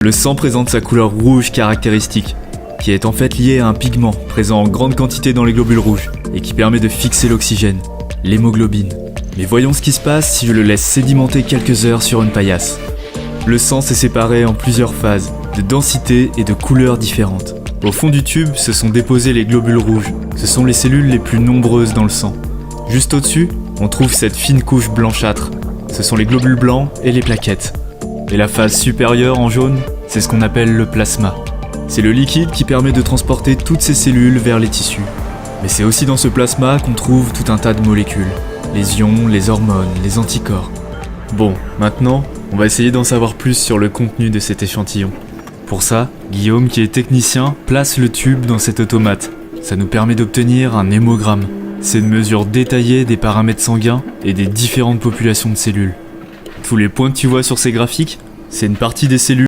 Le sang présente sa couleur rouge caractéristique, qui est en fait liée à un pigment présent en grande quantité dans les globules rouges et qui permet de fixer l'oxygène, l'hémoglobine. Mais voyons ce qui se passe si je le laisse sédimenter quelques heures sur une paillasse. Le sang s'est séparé en plusieurs phases, de densité et de couleurs différentes. Au fond du tube se sont déposés les globules rouges, ce sont les cellules les plus nombreuses dans le sang. Juste au-dessus, on trouve cette fine couche blanchâtre, ce sont les globules blancs et les plaquettes. Et la phase supérieure en jaune, c'est ce qu'on appelle le plasma. C'est le liquide qui permet de transporter toutes ces cellules vers les tissus. Mais c'est aussi dans ce plasma qu'on trouve tout un tas de molécules. Les ions, les hormones, les anticorps. Bon, maintenant, on va essayer d'en savoir plus sur le contenu de cet échantillon. Pour ça, Guillaume, qui est technicien, place le tube dans cet automate. Ça nous permet d'obtenir un hémogramme. C'est une mesure détaillée des paramètres sanguins et des différentes populations de cellules. Tous les points que tu vois sur ces graphiques, c'est une partie des cellules